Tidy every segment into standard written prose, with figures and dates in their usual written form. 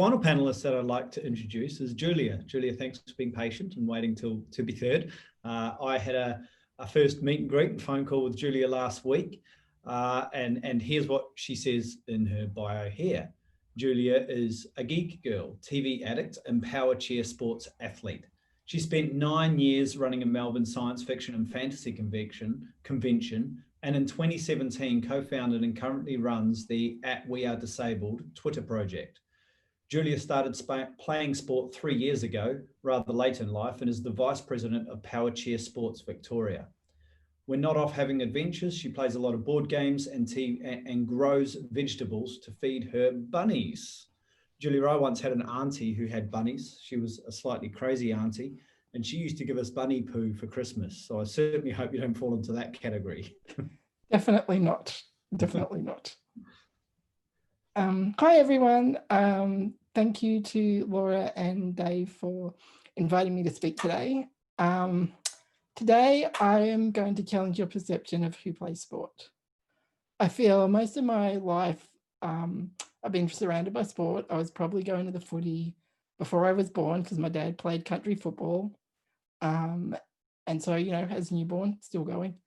final panelist that I'd like to introduce is Julia. Julia, thanks for being patient and waiting to be third. I had a first meet and greet and phone call with Julia last week. And here's what she says in her bio here. Julia is a geek girl, TV addict, and Powerchair sports athlete. She spent 9 years running a Melbourne science fiction and fantasy convention, and in 2017 co-founded and currently runs the @WeAreDisabled Twitter project. Julia started playing sport 3 years ago, rather late in life, and is the vice president of Powerchair Sports Victoria. When not off having adventures, she plays a lot of board games and grows vegetables to feed her bunnies. Julia, I once had an auntie who had bunnies. She was a slightly crazy auntie, and she used to give us bunny poo for Christmas. So I certainly hope you don't fall into that category. Definitely not. Definitely not. Hi, everyone. Thank you to Laura and Dave for inviting me to speak today. Today, I am going to challenge your perception of who plays sport. I feel most of my life, I've been surrounded by sport. I was probably going to the footy before I was born because my dad played country football. And so, you know, as a newborn, still going.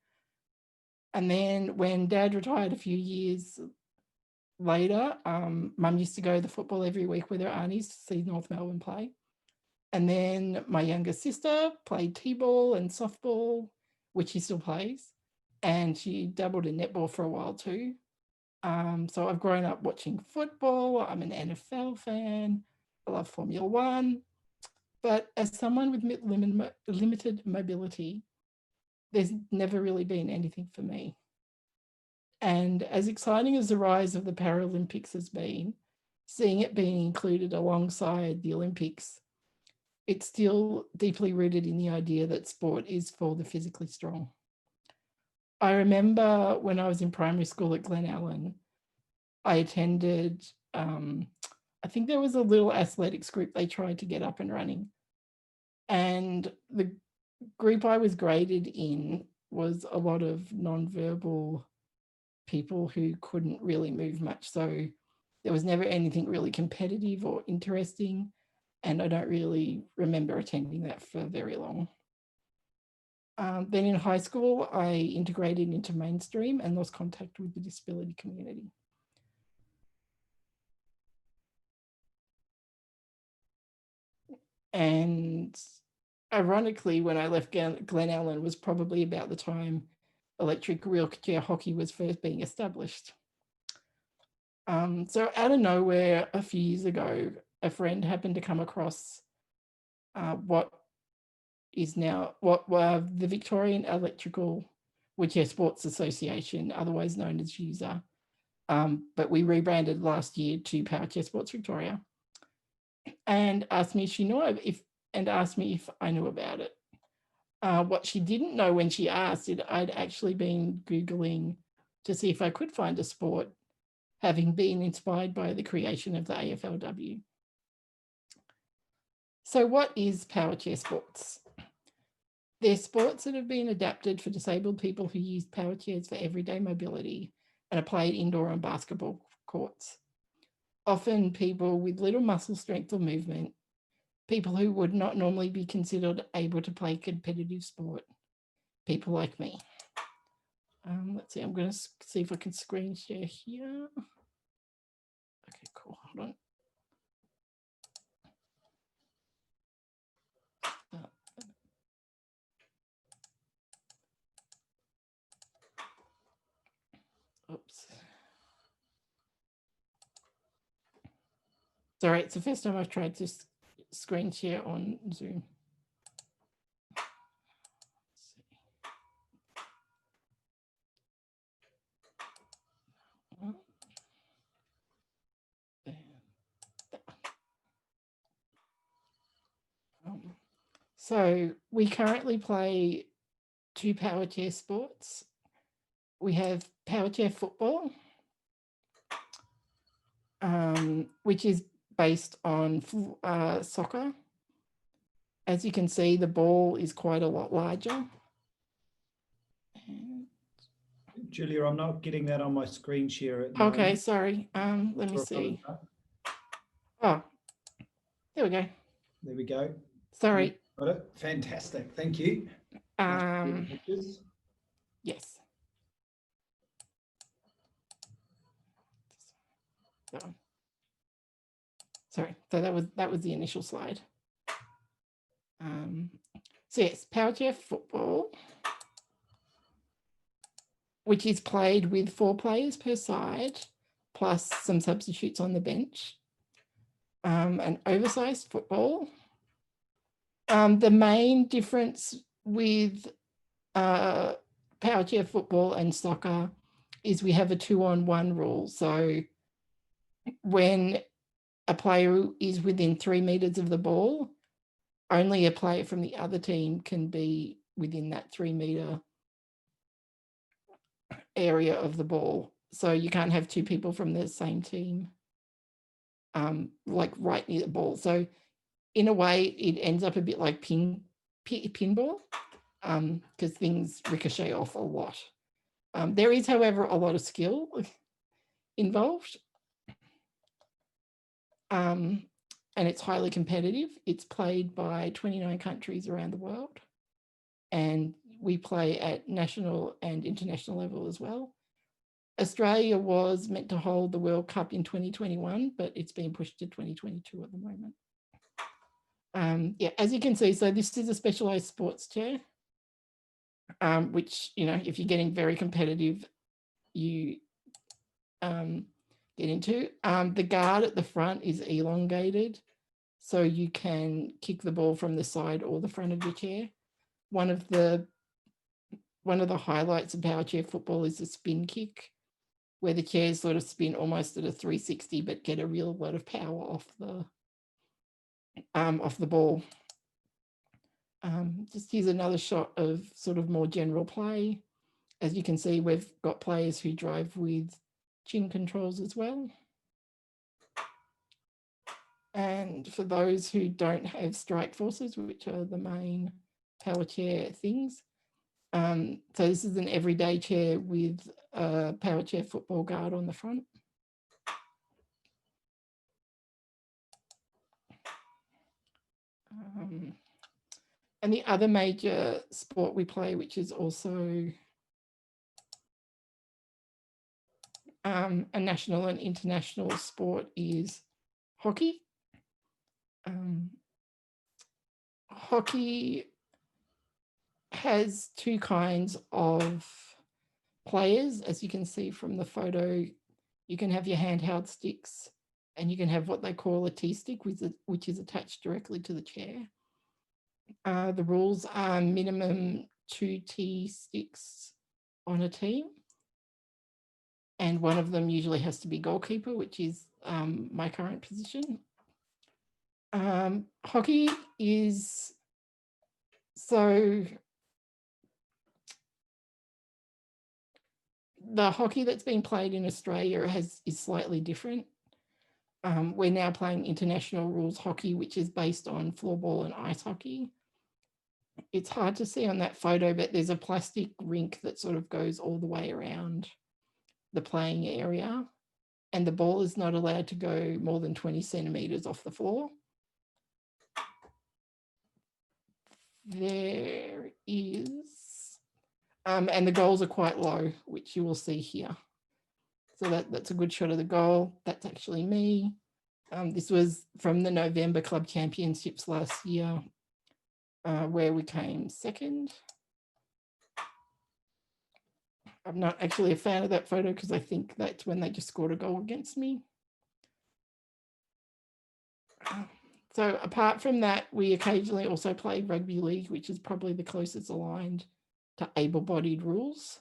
And then when Dad retired a few years later, Mum used to go to the football every week with her aunties to see North Melbourne play. And then my younger sister played T-ball and softball, which she still plays. And she dabbled in netball for a while too. So I've grown up watching football. I'm an NFL fan. I love Formula One. But as someone with limited mobility, there's never really been anything for me. And as exciting as the rise of the Paralympics has been, seeing it being included alongside the Olympics, it's still deeply rooted in the idea that sport is for the physically strong. I remember when I was in primary school at Glen Allen, I attended, I think there was a little athletics group they tried to get up and running. And the group I was graded in was a lot of non-verbal people who couldn't really move much. So there was never anything really competitive or interesting. And I don't really remember attending that for very long. Then in high school, I integrated into mainstream and lost contact with the disability community. And ironically, when I left Glen Allen was probably about the time electric wheelchair hockey was first being established. So out of nowhere, a few years ago, a friend happened to come across what the Victorian Electrical Wheelchair Sports Association, otherwise known as USA, but we rebranded last year to Powerchair Sports Victoria, and asked me if I knew about it. What she didn't know when she asked it, I'd actually been Googling to see if I could find a sport, having been inspired by the creation of the AFLW. So what is Powerchair sports? They're sports that have been adapted for disabled people who use power chairs for everyday mobility and are played indoor on basketball courts. Often people with little muscle strength or movement, people who would not normally be considered able to play competitive sport, people like me. Let's see, I'm going to see if I can screen share here. Okay, cool, hold on. Oops. Sorry, it's the first time I've tried to screen share on Zoom. So we currently play 2 Powerchair sports. We have Powerchair football, which is based on soccer. As you can see, the ball is quite a lot larger. Julia, I'm not getting that on my screen share. Okay, sorry. Let me see. Oh, There we go. There we go. Sorry. Got it. Fantastic. Thank you. Pictures. Yes. So, sorry. So that was the initial slide. So yes, Powerchair football, which is played with 4 players per side, plus some substitutes on the bench. An oversized football. The main difference with Powerchair football and soccer is we have a 2-on-1 rule. So when a player is within 3 meters of the ball, only a player from the other team can be within that 3-meter area of the ball. So you can't have 2 people from the same team like right near the ball. So in a way, it ends up a bit like pinball because things ricochet off a lot. There is, however, a lot of skill involved. And it's highly competitive. It's played by 29 countries around the world. And we play at national and international level as well. Australia was meant to hold the World Cup in 2021, but it's been pushed to 2022 at the moment. Yeah, as you can see, so this is a specialised sports chair, which, you know, if you're getting very competitive, you get into. The guard at the front is elongated, so you can kick the ball from the side or the front of your chair. One of the highlights of Powerchair football is the spin kick, where the chairs sort of spin almost at a 360, but get a real lot of power off the ball. Just here's another shot of sort of more general play. As you can see, we've got players who drive with chin controls as well. And for those who don't have strike forces, which are the main Powerchair things, so this is an everyday chair with a Powerchair football guard on the front. And the other major sport we play, which is also a national and international sport, is hockey. Hockey has 2 kinds of players. As you can see from the photo, you can have your handheld sticks and you can have what they call a T-stick, which is attached directly to the chair. The rules are minimum 2 T-sticks on a team. And one of them usually has to be goalkeeper, which is my current position. Hockey is, so the hockey that's being played in Australia is slightly different. We're now playing international rules hockey, which is based on floorball and ice hockey. It's hard to see on that photo, but there's a plastic rink that sort of goes all the way around the playing area, and the ball is not allowed to go more than 20 centimetres off the floor. There is, and the goals are quite low, which you will see here. So that's a good shot of the goal. That's actually me. This was from the November Club Championships last year, where we came second. I'm not actually a fan of that photo because I think that's when they just scored a goal against me. So apart from that, we occasionally also play Rugby League, which is probably the closest aligned to able-bodied rules.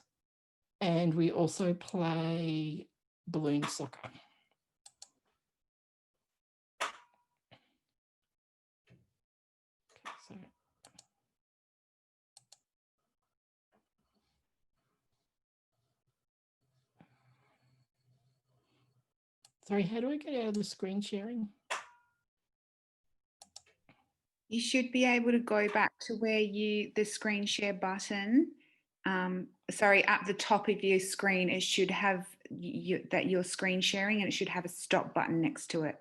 And we also play balloon soccer. Okay, so sorry, how do I get out of the screen sharing? You should be able to go back to where the screen share button, sorry, at the top of your screen, it should have that you're screen sharing, and it should have a stop button next to it.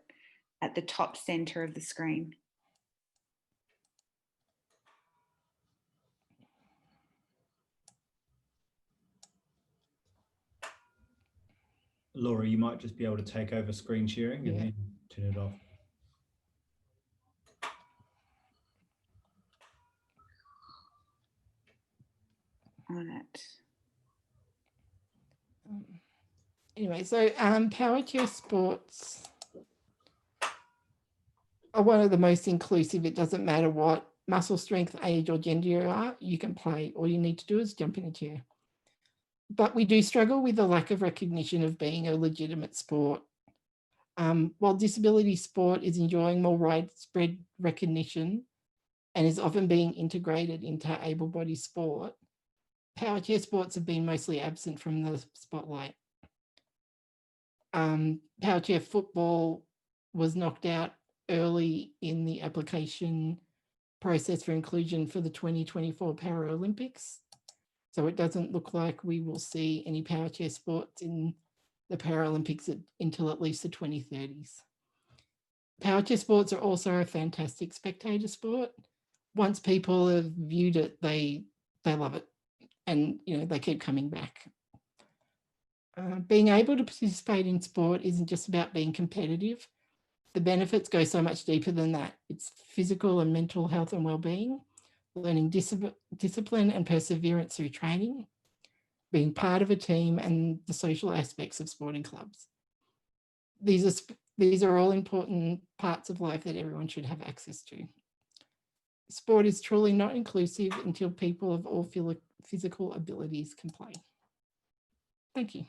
at the top center of the screen. Laura, you might just be able to take over screen sharing and Yeah. then turn it off. On it. Anyway, so Powerchair sports are one of the most inclusive. It doesn't matter what muscle strength, age or gender you are, you can play. All you need to do is jump in a chair. But we do struggle with the lack of recognition of being a legitimate sport. While disability sport is enjoying more widespread recognition and is often being integrated into able-bodied sport, Powerchair sports have been mostly absent from the spotlight. Powerchair football was knocked out early in the application process for inclusion for the 2024 Paralympics. So it doesn't look like we will see any Powerchair sports in the Paralympics until at least the 2030s. Powerchair sports are also a fantastic spectator sport. Once people have viewed it, they love it, and they keep coming back. Being able to participate in sport isn't just about being competitive. The benefits go so much deeper than that. It's physical and mental health and well-being, learning discipline and perseverance through training, being part of a team, and the social aspects of sporting clubs. These are all important parts of life that everyone should have access to. Sport is truly not inclusive until people of all physical abilities can play. Thank you.